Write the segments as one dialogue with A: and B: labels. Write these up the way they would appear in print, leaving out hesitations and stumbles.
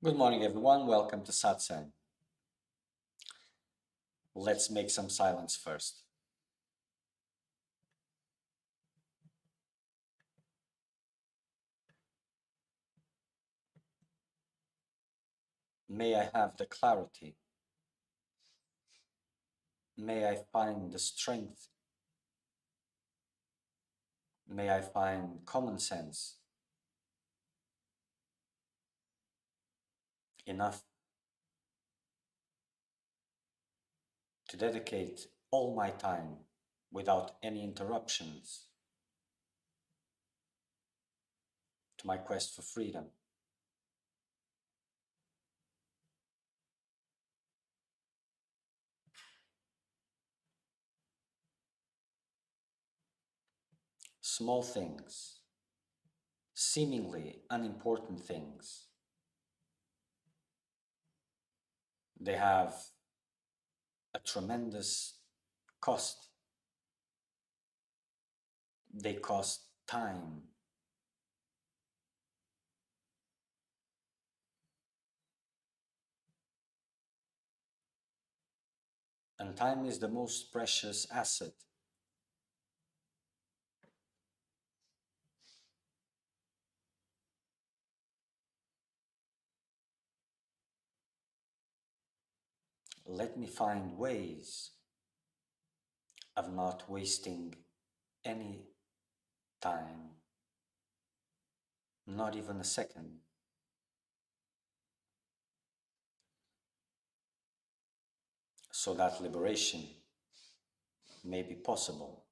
A: Good morning, everyone. Welcome to Satsang. Let's make some silence first. May I have the clarity. May I find the strength. May I find common sense enough to dedicate all my time without any interruptions to my quest for freedom. Small things, seemingly unimportant things, they have a tremendous cost. They cost time. And time is the most precious asset. Let me find ways of not wasting any time, not even a second, so that liberation may be possible.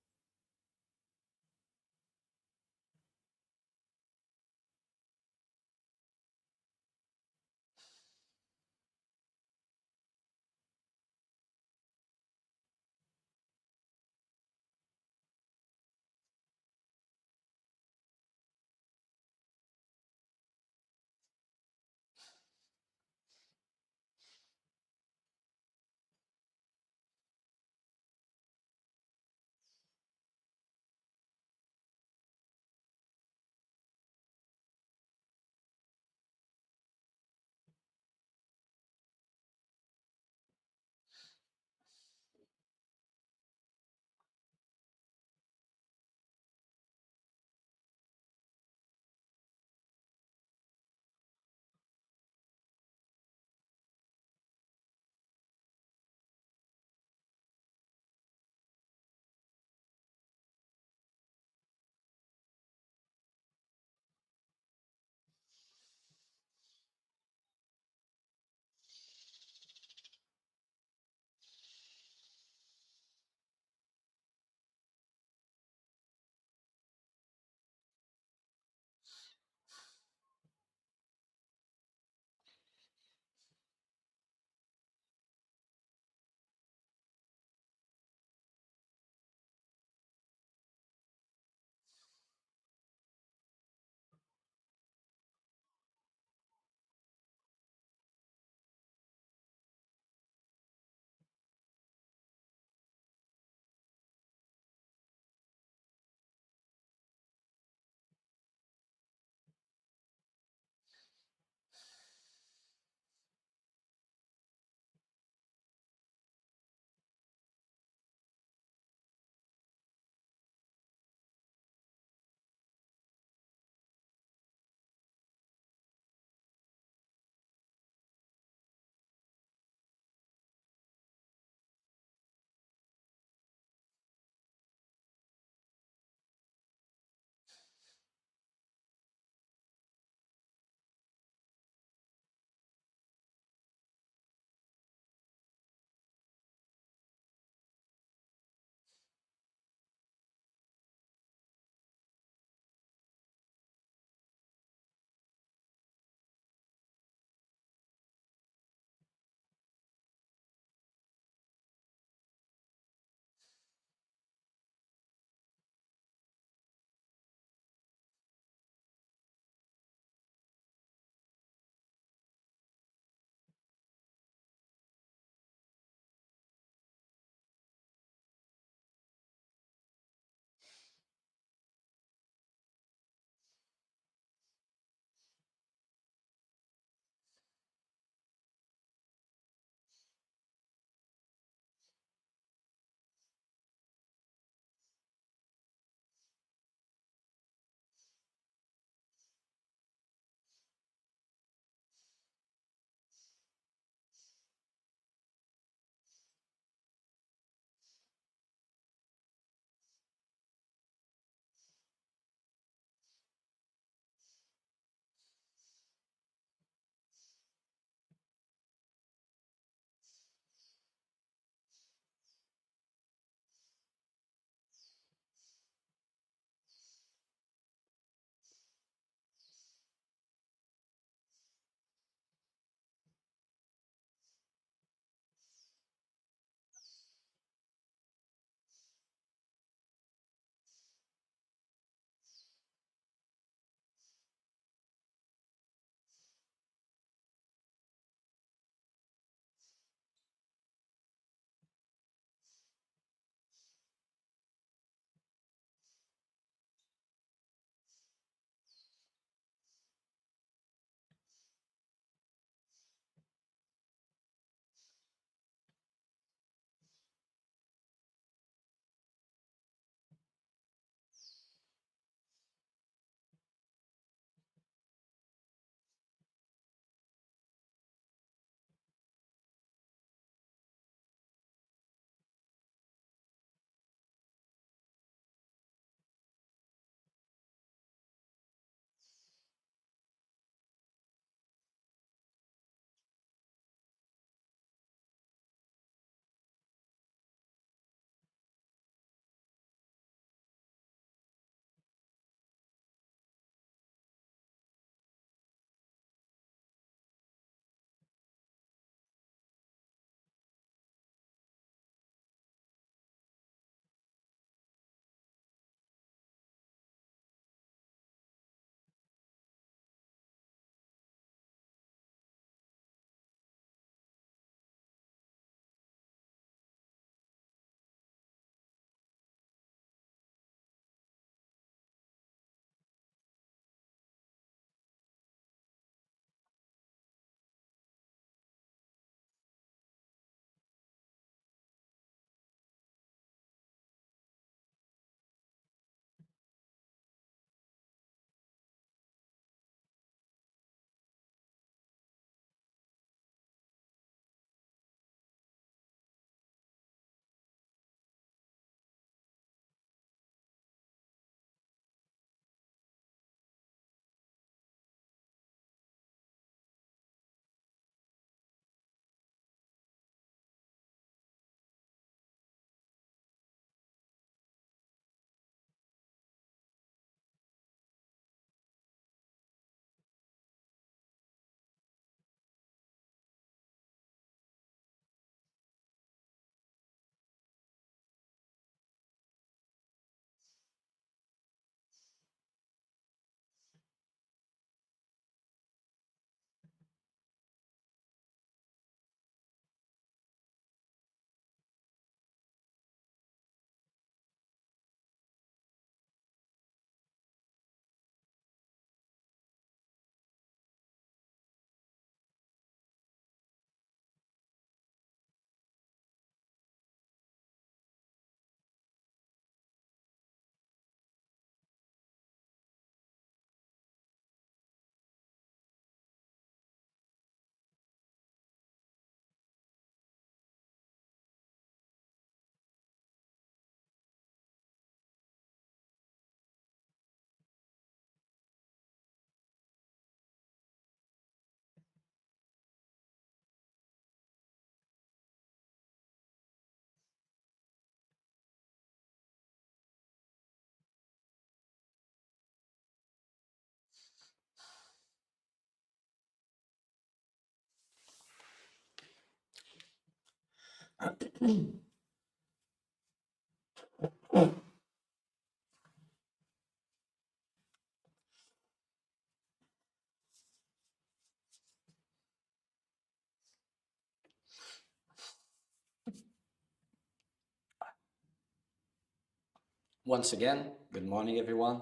A: Once again, good morning, everyone.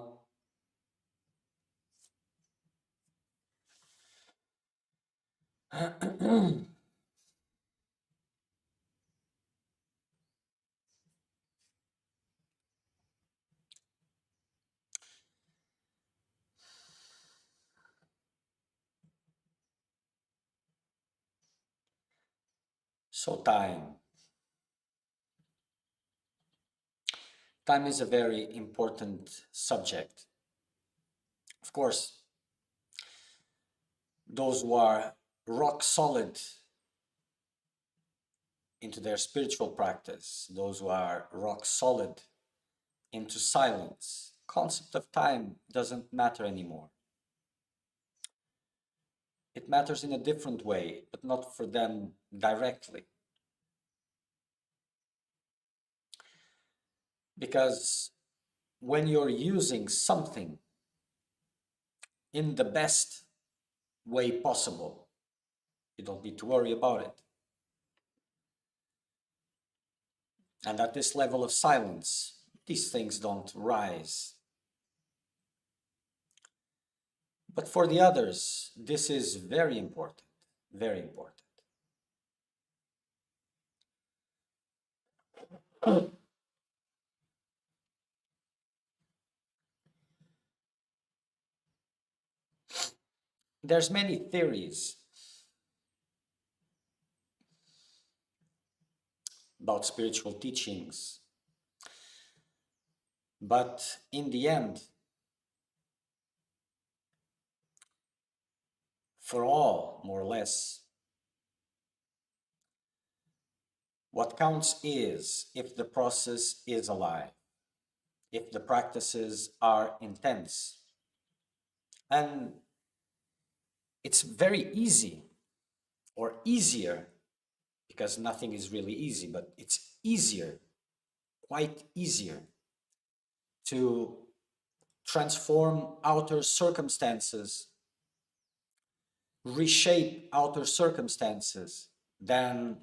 A: So time. Time is a very important subject. Of course, those who are rock solid into their spiritual practice, those who are rock solid into silence, concept of time doesn't matter anymore. It matters in a different way, but not for them directly. Because when you're using something in the best way possible, you don't need to worry about it. And at this level of silence, these things don't rise. But for the others, this is very important, very important. There's many theories about spiritual teachings, but in the end, for all, more or less, what counts is if the process is alive, if the practices are intense. And it's very easy, or easier, because nothing is really easy, but it's easier, quite easier, to transform outer circumstances, reshape outer circumstances than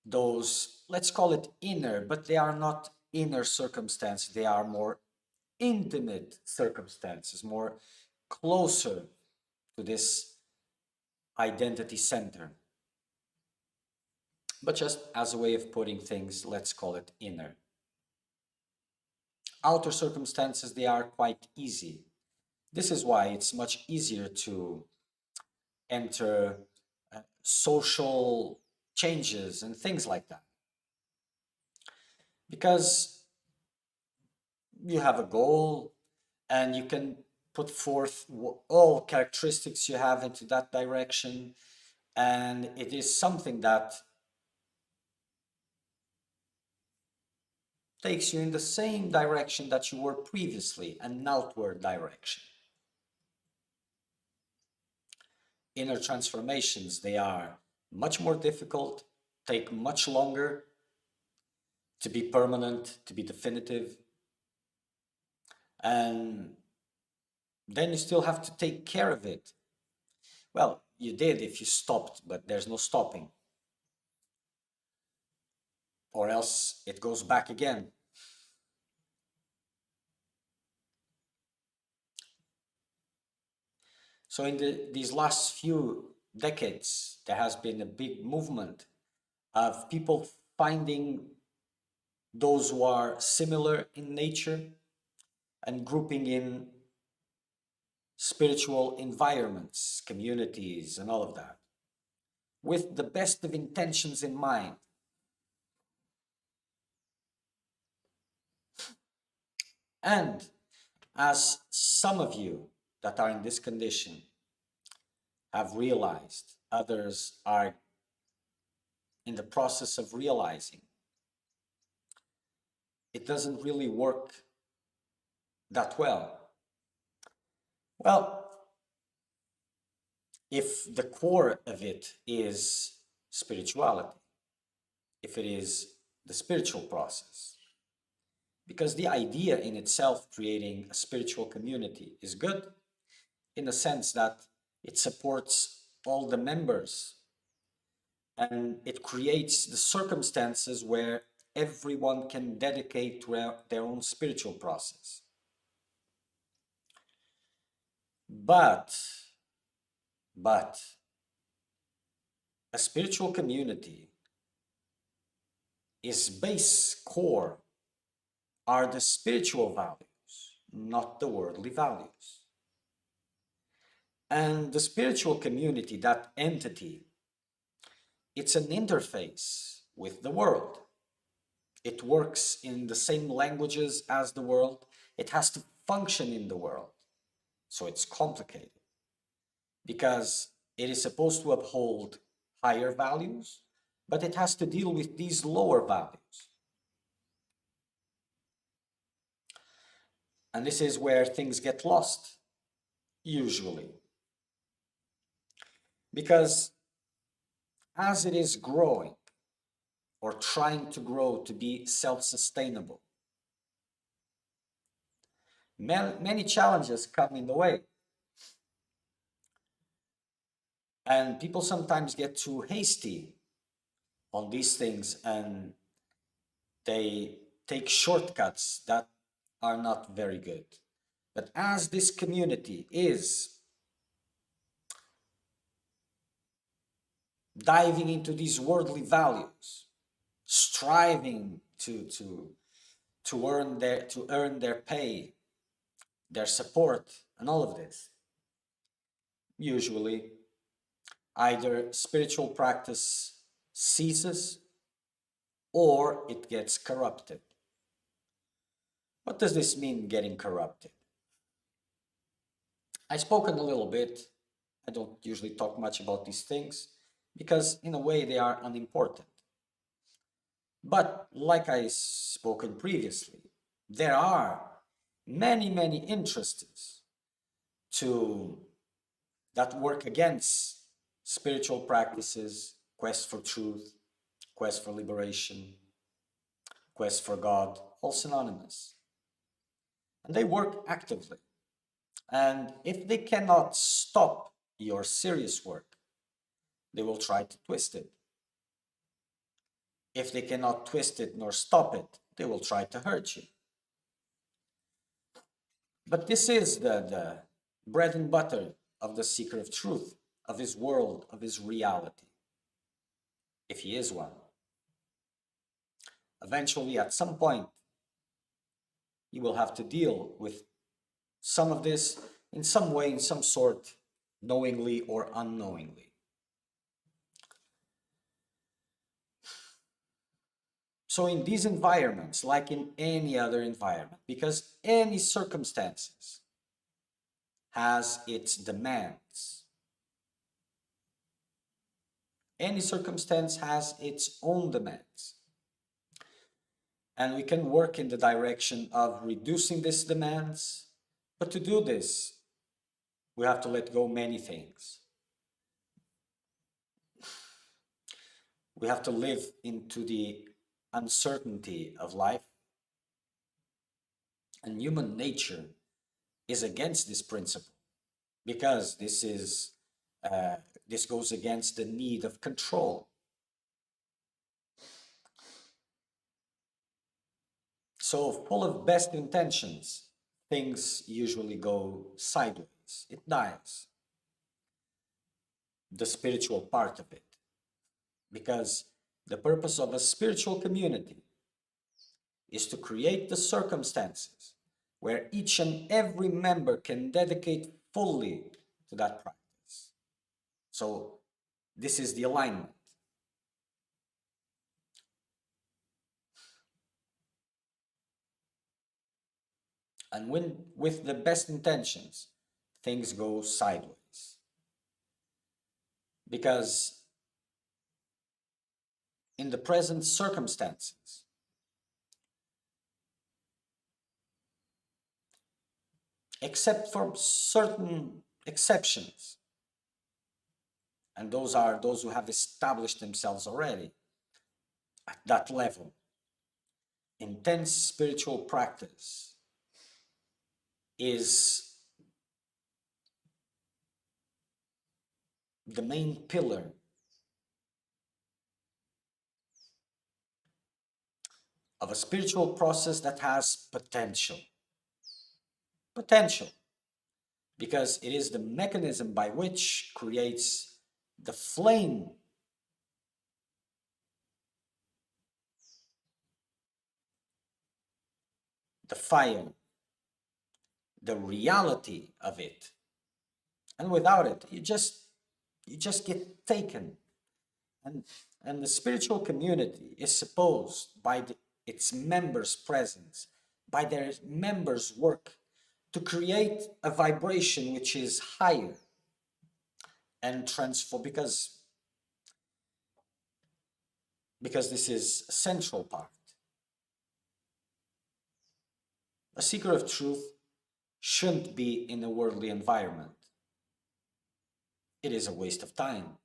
A: those, let's call it inner, but they are not inner circumstances, they are more intimate circumstances, more closer to this identity center. But just as a way of putting things, let's call it inner. Outer circumstances, they are quite easy. This is why it's much easier to enter social changes and things like that. Because you have a goal and you can put forth all characteristics you have into that direction, and it is something that takes you in the same direction that you were previously, an outward direction. Inner transformations, they are much more difficult, take much longer to be permanent, to be definitive. And then you still have to take care of it. Well, you did if you stopped, but there's no stopping. Or else it goes back again. So in these last few decades, there has been a big movement of people finding those who are similar in nature and grouping in spiritual environments, communities, and all of that, with the best of intentions in mind. And as some of you that are in this condition have realized, others are in the process of realizing, it doesn't really work that well. Well, if the core of it is spirituality, if it is the spiritual process. Because the idea in itself, creating a spiritual community, is good in the sense that it supports all the members and it creates the circumstances where everyone can dedicate to their own spiritual process. But a spiritual community, its base core are the spiritual values, not the worldly values. And the spiritual community, that entity, it's an interface with the world. It works in the same languages as the world. It has to function in the world. So it's complicated because it is supposed to uphold higher values, but it has to deal with these lower values. And this is where things get lost, usually. Because as it is growing, or trying to grow to be self-sustainable, many challenges come in the way. And people sometimes get too hasty on these things and they take shortcuts that are not very good. But as this community is diving into these worldly values, striving to earn their pay, their support, and all of this, usually either spiritual practice ceases or it gets corrupted. What does this mean, getting corrupted? I've spoken a little bit. I don't usually talk much about these things because in a way they are unimportant. But like I spoken previously, there are many interests that work against spiritual practices, quest for truth, quest for liberation, quest for God, all synonymous. And they work actively. And if they cannot stop your serious work, they will try to twist it. If they cannot twist it nor stop it, they will try to hurt you. But this is the bread and butter of the seeker of truth, of his world, of his reality, if he is one. Eventually, at some point, you will have to deal with some of this in some way, in some sort, knowingly or unknowingly. So in these environments, like in any other environment, because any circumstances has its demands. Any circumstance has its own demands. And we can work in the direction of reducing these demands. But to do this, we have to let go many things. We have to live into the uncertainty of life. And human nature is against this principle because this goes against the need of control. So full of best intentions, things usually go sideways. It dies. The spiritual part of it. Because the purpose of a spiritual community is to create the circumstances where each and every member can dedicate fully to that practice. So this is the alignment. And with the best intentions, things go sideways. Because in the present circumstances, except for certain exceptions, and those are those who have established themselves already, at that level. Intense spiritual practice is the main pillar of a spiritual process that has potential. Potential, because it is the mechanism by which creates the flame, the fire, the reality of it. And without it, you just get taken. And and the spiritual community is supposed by its members' presence, by their members' work, to create a vibration which is higher and transform, because this is a central part. A seeker of truth shouldn't be in a worldly environment. It is a waste of time,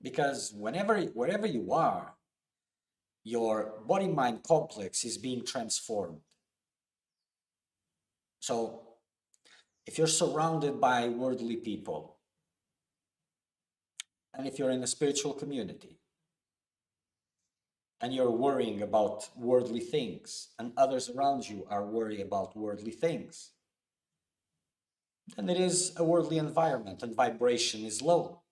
A: because wherever you are, your body-mind complex is being transformed. So if you're surrounded by worldly people, and if you're in a spiritual community, and you're worrying about worldly things, and others around you are worried about worldly things, then it is a worldly environment and vibration is low.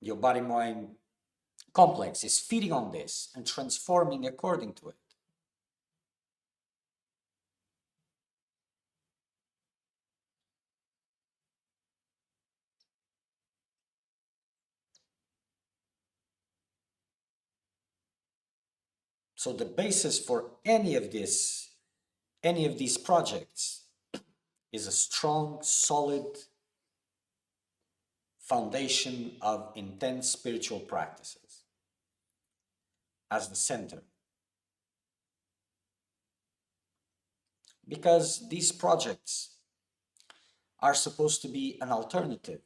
A: Your body-mind complex is feeding on this and transforming according to it. So the basis for any of these projects is a strong, solid foundation of intense spiritual practices as the center. Because these projects are supposed to be an alternative,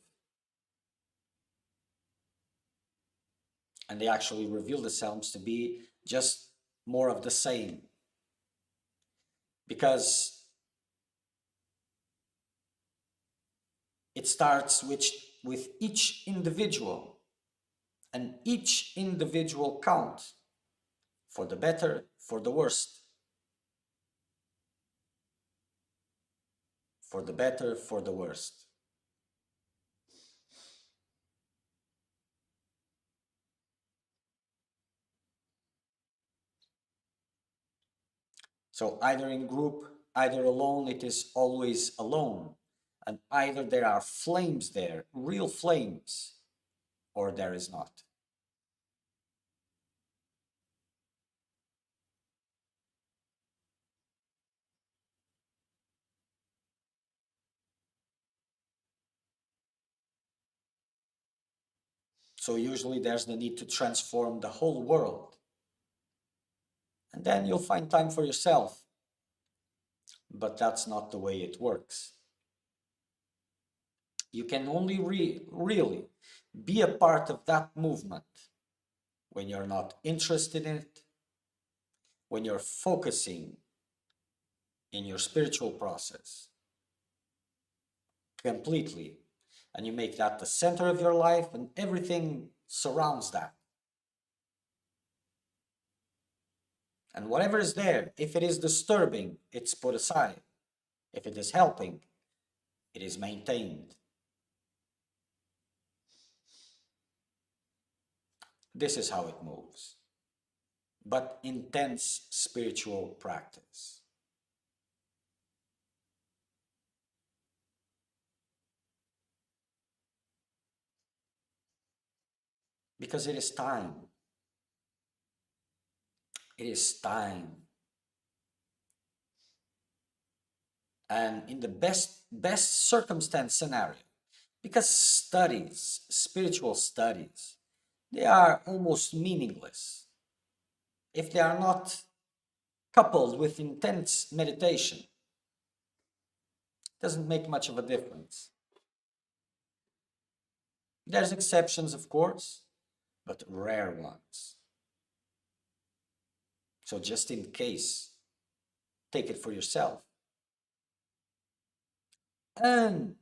A: and they actually reveal themselves to be just more of the same. Because it starts with each individual, and each individual counts, for the better, for the worst. For the better, for the worst. So either in group, either alone, it is always alone. And either there are flames there, real flames, or there is not. So usually there's the need to transform the whole world. And then you'll find time for yourself. But that's not the way it works. You can only really be a part of that movement when you're not interested in it, when you're focusing in your spiritual process completely, and you make that the center of your life, and everything surrounds that. And whatever is there, if it is disturbing, it's put aside. If it is helping, it is maintained. This is how it moves. But intense spiritual practice. Because it is time. It is time. And in the best circumstance scenario, because studies, spiritual studies, they are almost meaningless if they are not coupled with intense meditation. It doesn't make much of a difference. There's exceptions, of course, but rare ones. So just in case, take it for yourself. And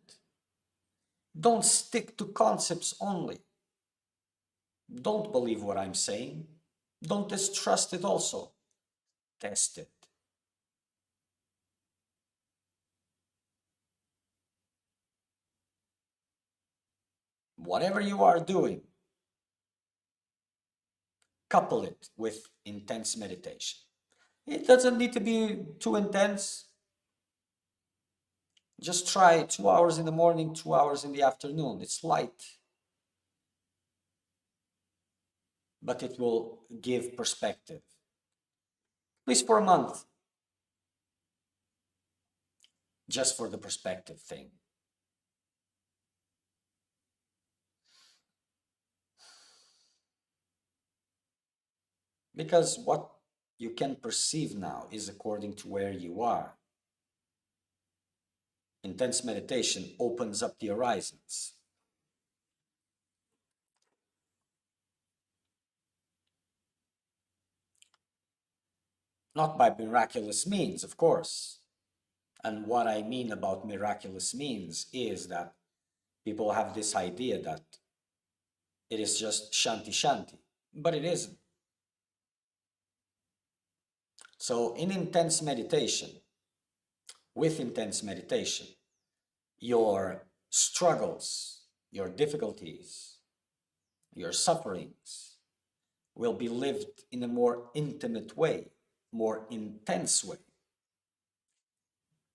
A: don't stick to concepts only. Don't believe what I'm saying. Don't distrust it also. Test it. Whatever you are doing, couple it with intense meditation. It doesn't need to be too intense. Just try 2 hours in the morning, 2 hours in the afternoon. It's light, but it will give perspective. At least for a month, just for the perspective thing. Because what you can perceive now is according to where you are. Intense meditation opens up the horizons. Not by miraculous means, of course. And what I mean about miraculous means is that people have this idea that it is just shanti shanti, but it isn't. So in intense meditation, with intense meditation, your struggles, your difficulties, your sufferings will be lived in a more intimate way, more intense way.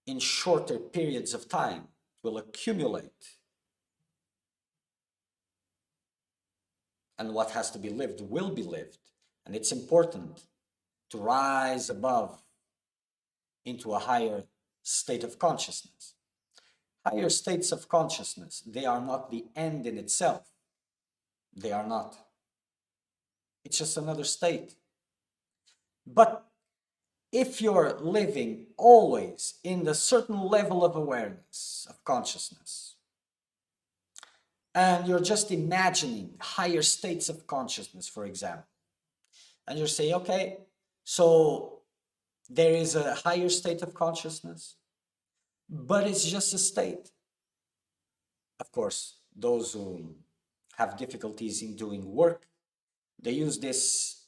A: In shorter periods of time, will accumulate. And what has to be lived will be lived. And it's important to rise above into a higher state of consciousness. Higher states of consciousness, they are not the end in itself. They are not. It's just another state. But if you're living always in the certain level of awareness, of consciousness, and you're just imagining higher states of consciousness, for example, and you're saying, okay, so there is a higher state of consciousness, but it's just a state. Of course, those who have difficulties in doing work, they use this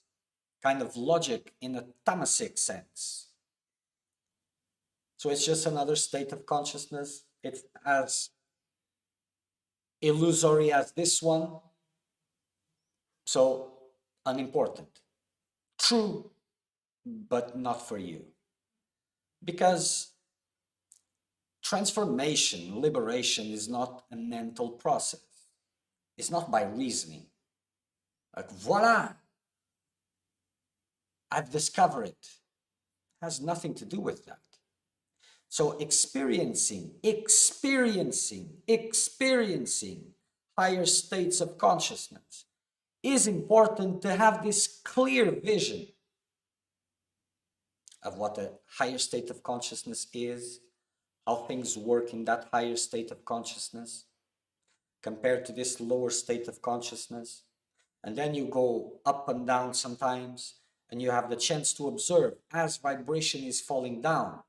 A: kind of logic in a tamasic sense. So it's just another state of consciousness. It's as illusory as this one. So unimportant. True, but not for you. Because transformation, liberation is not a mental process. It's not by reasoning. Like, voila, I've discovered it. It has nothing to do with that. So experiencing higher states of consciousness is important to have this clear vision of what a higher state of consciousness is, how things work in that higher state of consciousness compared to this lower state of consciousness. And then you go up and down sometimes, and you have the chance to observe as vibration is falling down.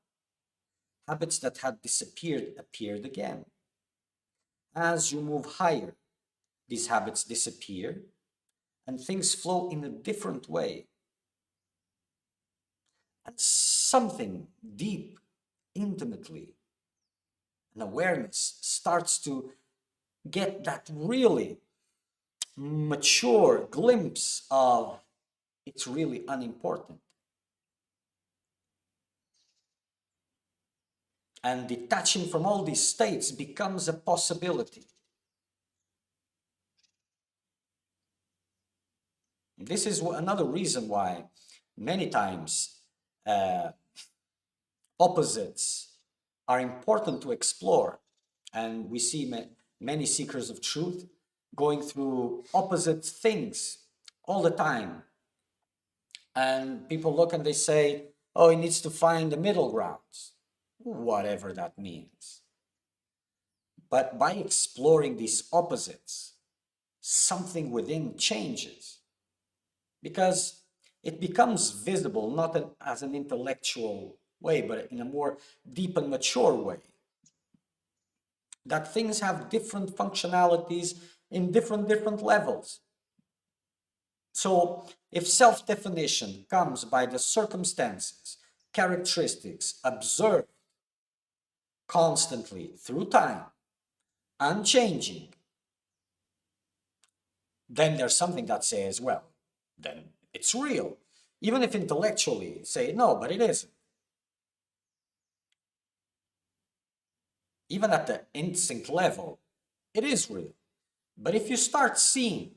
A: Habits that had disappeared appeared again. As you move higher, these habits disappear and things flow in a different way. And something deep, intimately, an awareness starts to get that really mature glimpse of it's really unimportant. And detaching from all these states becomes a possibility. This is another reason why many times opposites are important to explore. And we see many seekers of truth going through opposite things all the time. And people look and they say, oh, he needs to find the middle grounds, whatever that means. But by exploring these opposites, something within changes. Because it becomes visible not as an intellectual way, but in a more deep and mature way. That things have different functionalities in different levels. So if self-definition comes by the circumstances, characteristics observed constantly through time, unchanging, then there's something that says, well, then it's real. Even if intellectually say, no, but it isn't. Even at the instinct level, it is real. But if you start seeing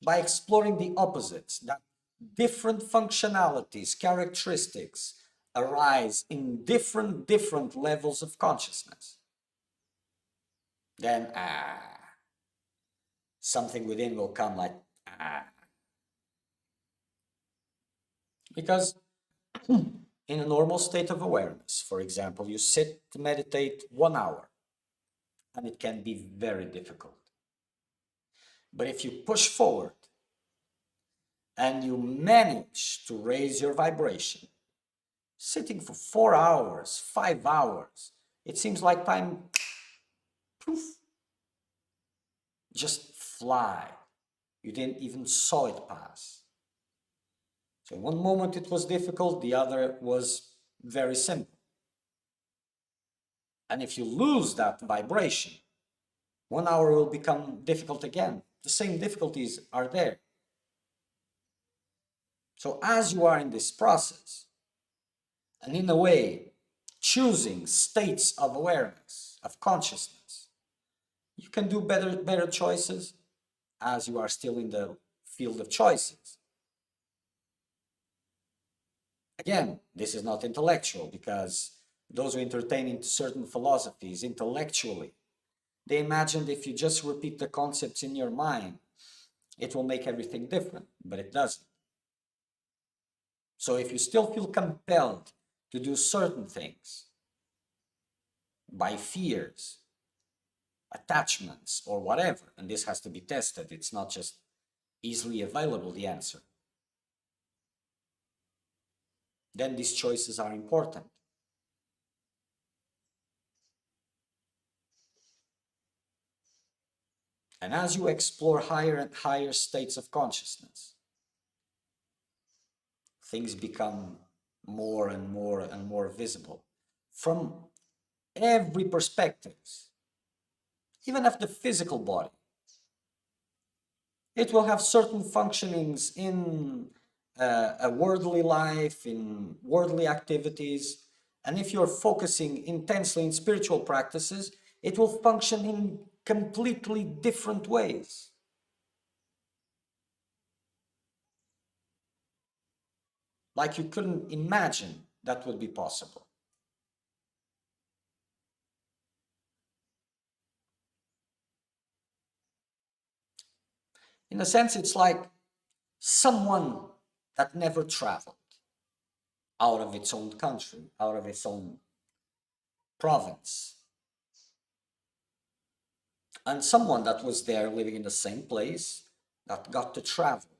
A: by exploring the opposites, that different functionalities, characteristics arise in different levels of consciousness, then something within will come like because in a normal state of awareness, for example, you sit to meditate 1 hour, and it can be very difficult. But if you push forward and you manage to raise your vibration, sitting for 4 hours, 5 hours, it seems like time, poof, just fly. You didn't even saw it pass. So in one moment it was difficult, the other was very simple. And if you lose that vibration, 1 hour will become difficult again. The same difficulties are there. So as you are in this process, and in a way, choosing states of awareness, of consciousness, you can do better choices as you are still in the field of choices. Again, this is not intellectual, because those who entertain into certain philosophies intellectually, they imagined if you just repeat the concepts in your mind, it will make everything different, but it doesn't. So if you still feel compelled to do certain things by fears, attachments, or whatever, and this has to be tested, it's not just easily available, the answer, then these choices are important. And as you explore higher and higher states of consciousness, things become more and more visible from every perspective, even of the physical body. It will have certain functionings in a worldly life, in worldly activities. And if you're focusing intensely in spiritual practices, it will function in completely different ways. Like you couldn't imagine that would be possible. In a sense, it's like someone that never traveled out of its own country, out of its own province, and someone that was there living in the same place that got to travel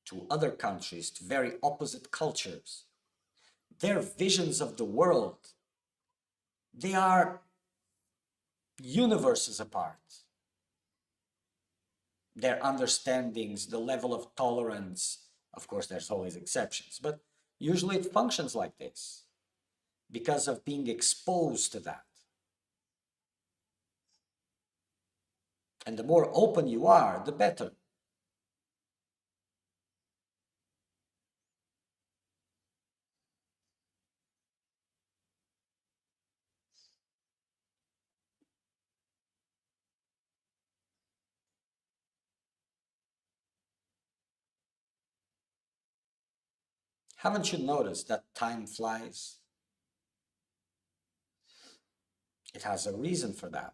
A: to other countries, to very opposite cultures. Their visions of the world, they are universes apart. Their understandings, the level of tolerance, of course there's always exceptions, but usually it functions like this because of being exposed to that. And the more open you are, the better. Haven't you noticed that time flies? It has a reason for that.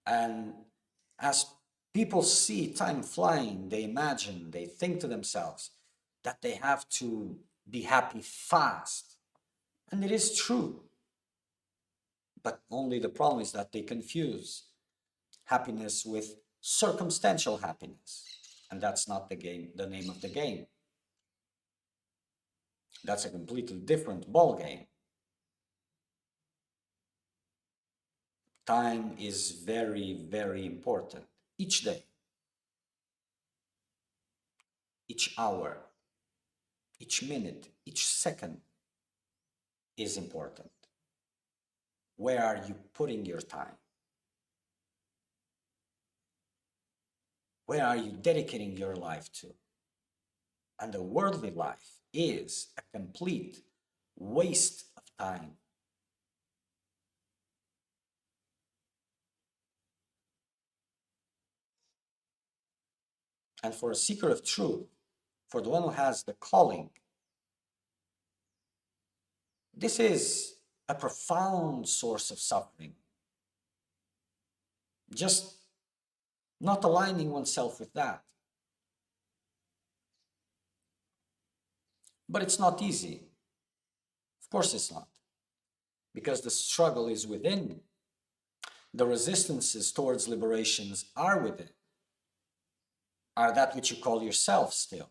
A: And as people see time flying, they imagine, they think to themselves that they have to be happy fast. And it is true. But only the problem is that they confuse happiness with circumstantial happiness. And that's not the name of the game. That's a completely different ball game. Time is very, very important. Each day, each hour, each minute, each second is important. Where are you putting your time? Where are you dedicating your life to? And the worldly life is a complete waste of time. And for a seeker of truth, for the one who has the calling, this is a profound source of suffering. Just not aligning oneself with that. But it's not easy. Of course it's not. Because the struggle is within. The resistances towards liberations are within. Are that which you call yourself still.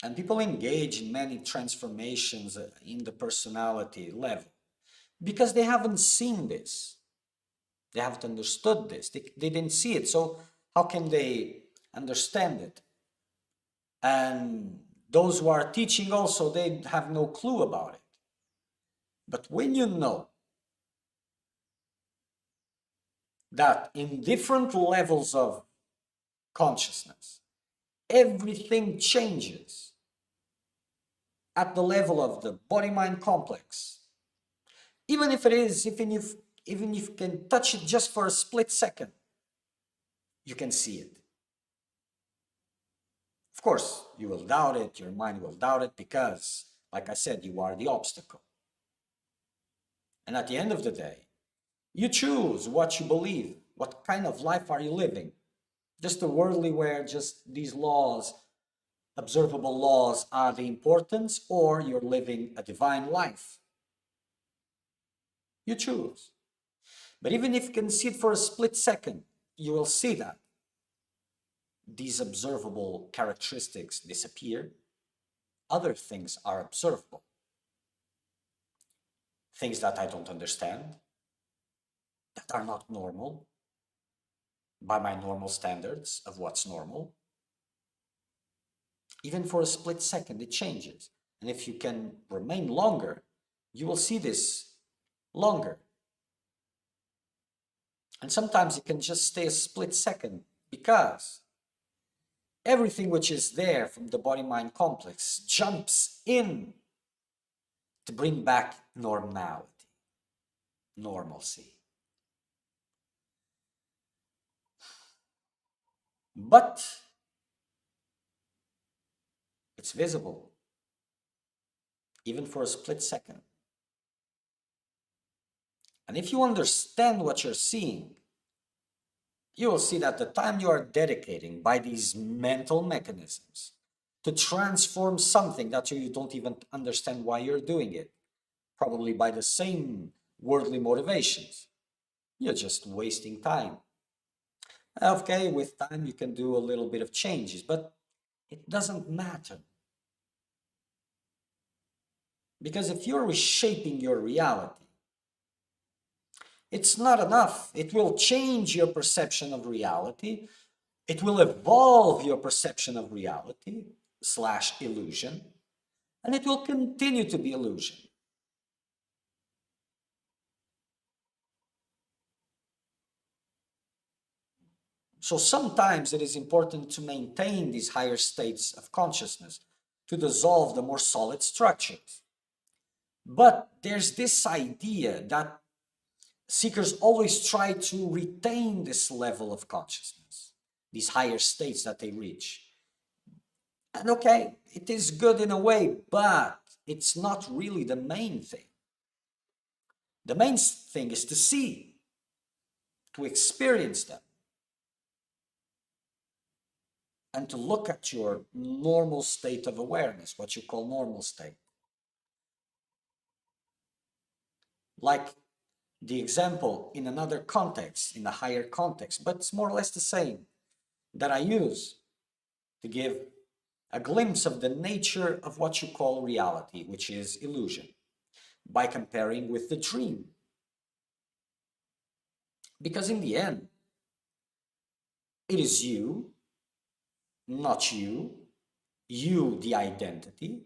A: And people engage in many transformations in the personality level because they haven't seen this. They haven't understood this. They didn't see it. So how can they understand it? And those who are teaching also, they have no clue about it. But when you know that in different levels of consciousness, everything changes at the level of the body-mind complex, even if you can touch it just for a split second, you can see it. Of course, you will doubt it, your mind will doubt it, because, like I said, you are the obstacle. And at the end of the day, you choose what you believe. What kind of life are you living? Just a worldly where just these laws, observable laws, are the importance, or you're living a divine life? You choose. But even if you can see it for a split second, you will see that these observable characteristics disappear. Other things are observable. Things that I don't understand, that are not normal by my normal standards of what's normal. Even for a split second, it changes. And if you can remain longer, you will see this longer. And sometimes it can just stay a split second because everything which is there from the body-mind complex jumps in to bring back normality, normalcy. But it's visible, even for a split second. And if you understand what you're seeing, you will see that the time you are dedicating by these mental mechanisms to transform something that you don't even understand why you're doing it, probably by the same worldly motivations, you're just wasting time. Okay, with time you can do a little bit of changes, but it doesn't matter. Because if you're reshaping your reality, it's not enough. It will change your perception of reality. It will evolve your perception of reality / illusion, and it will continue to be illusion. So sometimes it is important to maintain these higher states of consciousness, to dissolve the more solid structures. But there's this idea that seekers always try to retain this level of consciousness, these higher states that they reach. And okay, it is good in a way, but it's not really the main thing. The main thing is to see, to experience them, and to look at your normal state of awareness, what you call normal state. Like the example in another context, in a higher context, but it's more or less the same, that I use to give a glimpse of the nature of what you call reality, which is illusion, by comparing with the dream. Because in the end, it is you, not you, the identity,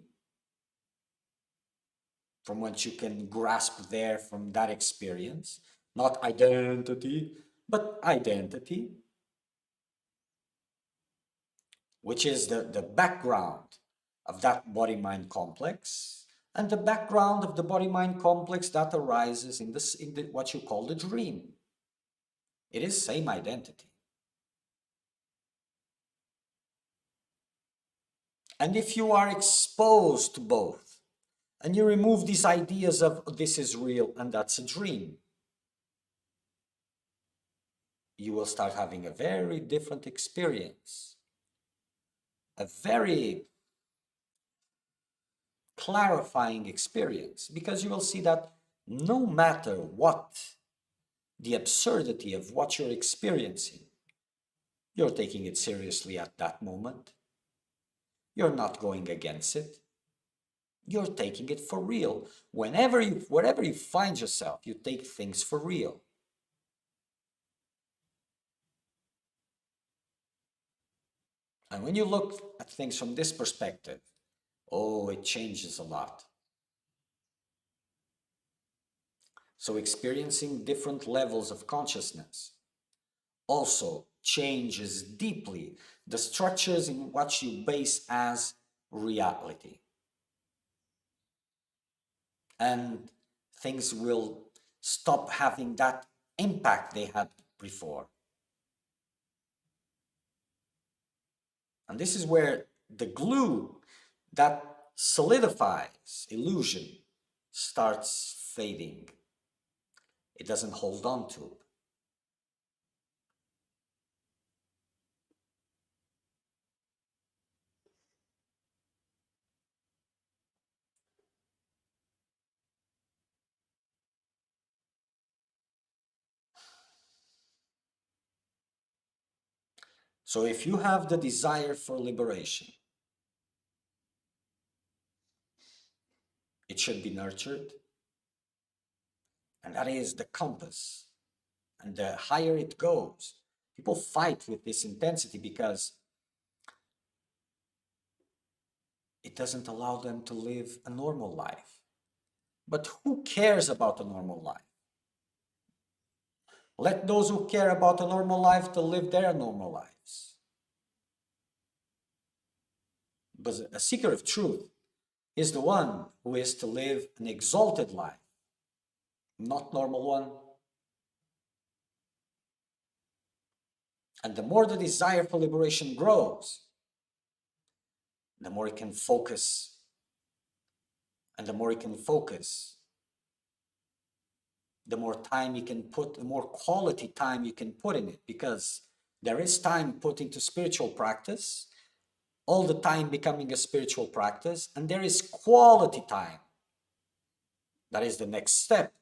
A: from what you can grasp there from that experience, not identity, but identity, which is the background of that body-mind complex, and the background of the body-mind complex that arises in what you call the dream. It is same identity. And if you are exposed to both, and you remove these ideas of this is real and that's a dream, you will start having a very different experience, a very clarifying experience, because you will see that no matter what the absurdity of what you're experiencing, you're taking it seriously at that moment. You're not going against it. You're taking it for real. Wherever you find yourself, you take things for real. And when you look at things from this perspective, oh, it changes a lot. So experiencing different levels of consciousness also changes deeply the structures in what you base as reality. And things will stop having that impact they had before. And this is where the glue that solidifies illusion starts fading. It doesn't hold on to. So if you have the desire for liberation, it should be nurtured. And that is the compass. And the higher it goes, people fight with this intensity because it doesn't allow them to live a normal life. But who cares about a normal life? Let those who care about a normal life to live their normal lives. But a seeker of truth is the one who is to live an exalted life, not normal one. And the more the desire for liberation grows, the more it can focus. And the more it can focus, the more time you can put, the more quality time you can put in it, because there is time put into spiritual practice, all the time becoming a spiritual practice, and there is quality time. That is the next step.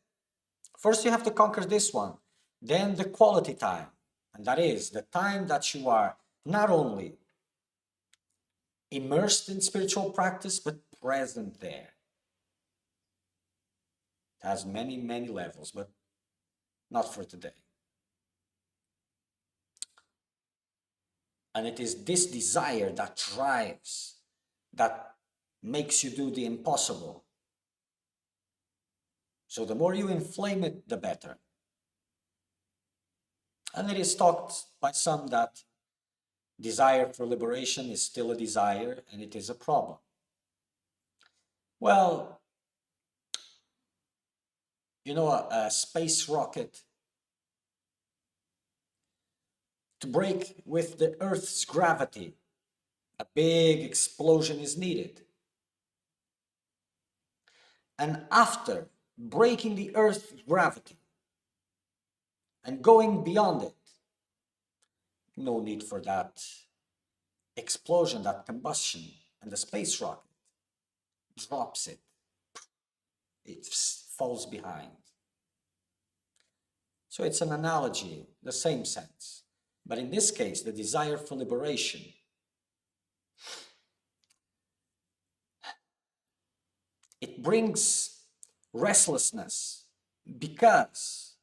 A: First, you have to conquer this one, then the quality time, and that is the time that you are not only immersed in spiritual practice, but present there. It has many, many levels, but not for today. And it is this desire that drives, that makes you do the impossible. So the more you inflame it, the better. And it is talked by some that desire for liberation is still a desire and it is a problem. Well, you know, a space rocket, to break with the Earth's gravity, a big explosion is needed. And after breaking the Earth's gravity and going beyond it, no need for that explosion, that combustion, and the space rocket drops it. It falls behind. So it's an analogy, the same sense. But in this case, the desire for liberation, it brings restlessness because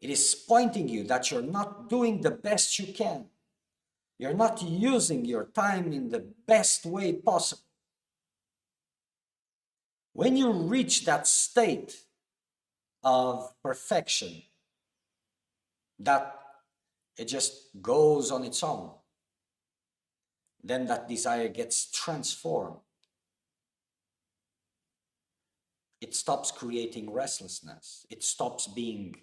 A: it is pointing you that you're not doing the best you can. You're not using your time in the best way possible. When you reach that state of perfection, that it just goes on its own, then that desire gets transformed. It stops creating restlessness. It stops being,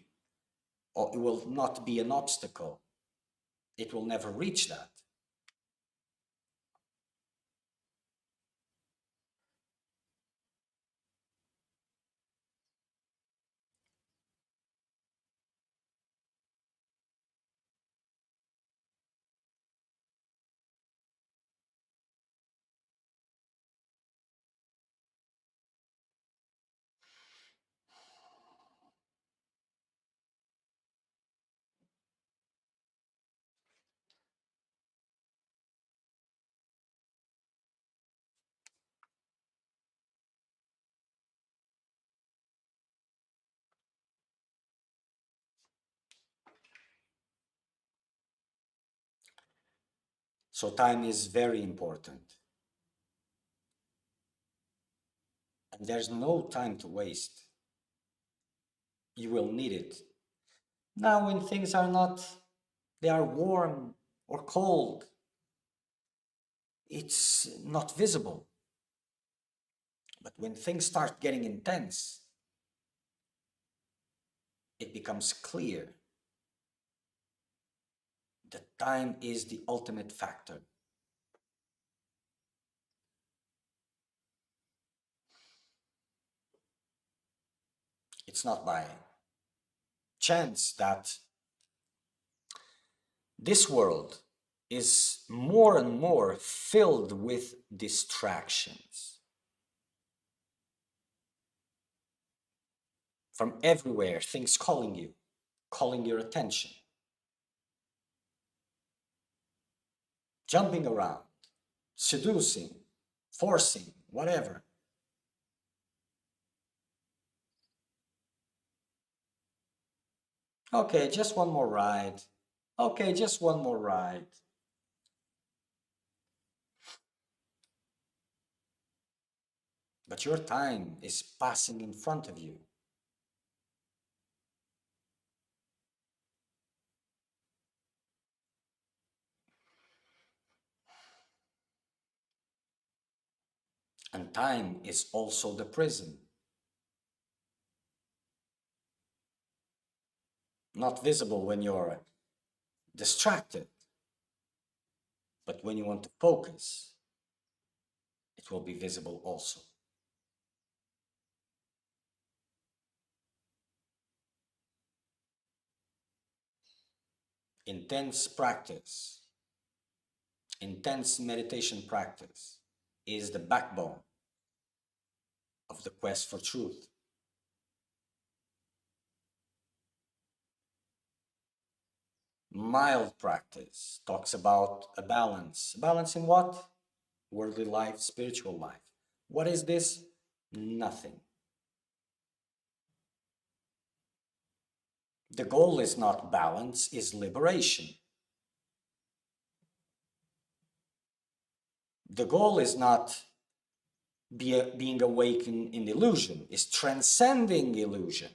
A: or it will not be an obstacle. It will never reach that. So time is very important. And there's no time to waste. You will need it. Now, when things are not, they are warm or cold, it's not visible. But when things start getting intense, it becomes clear that time is the ultimate factor. It's not by chance that this world is more and more filled with distractions. From everywhere, things calling you, calling your attention, jumping around, seducing, forcing, whatever. Okay, just one more ride. Okay, just one more ride. But your time is passing in front of you. And time is also the prison. Not visible when you're distracted, but when you want to focus, it will be visible also. Intense practice, intense meditation practice is the backbone of the quest for truth. Mild practice talks about a balance. A balance in what? Worldly life, spiritual life. What is this? Nothing. The goal is not balance, is liberation. The goal is not being awakened in illusion, is transcending illusion.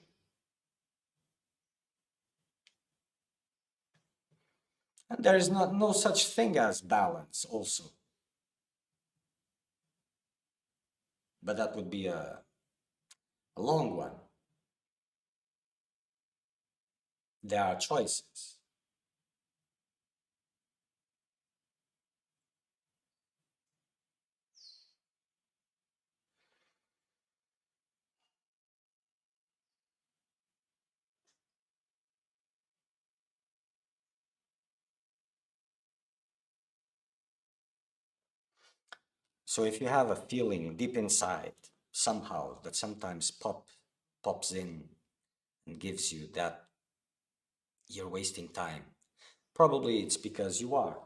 A: And there is no such thing as balance also. But that would be a long one. There are choices. So if you have a feeling deep inside, somehow, that sometimes pops in and gives you that you're wasting time. Probably it's because you are.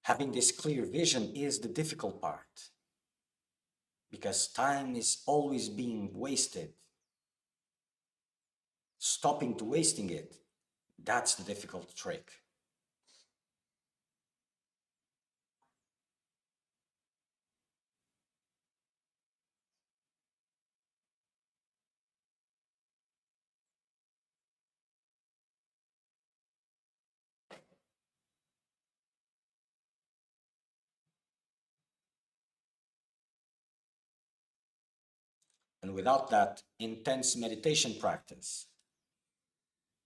A: Having this clear vision is the difficult part, because time is always being wasted. Stopping to wasting it, that's the difficult trick. And without that intense meditation practice,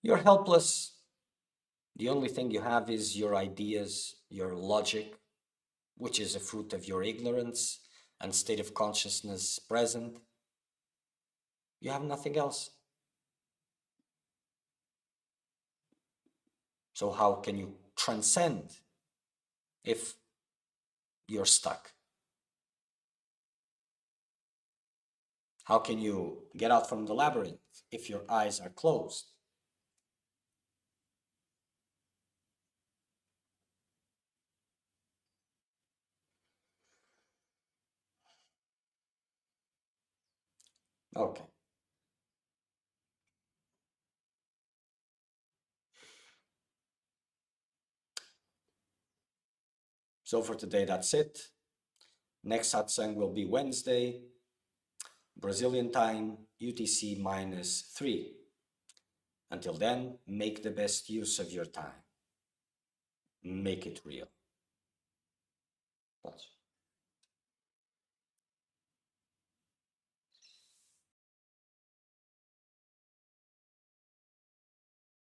A: you're helpless. The only thing you have is your ideas, your logic, which is a fruit of your ignorance and state of consciousness present. You have nothing else. So, how can you transcend if you're stuck? How can you get out from the labyrinth if your eyes are closed? Okay. So for today, that's it. Next satsang will be Wednesday, Brazilian time, UTC -3. Until then, make the best use of your time. Make it real. That's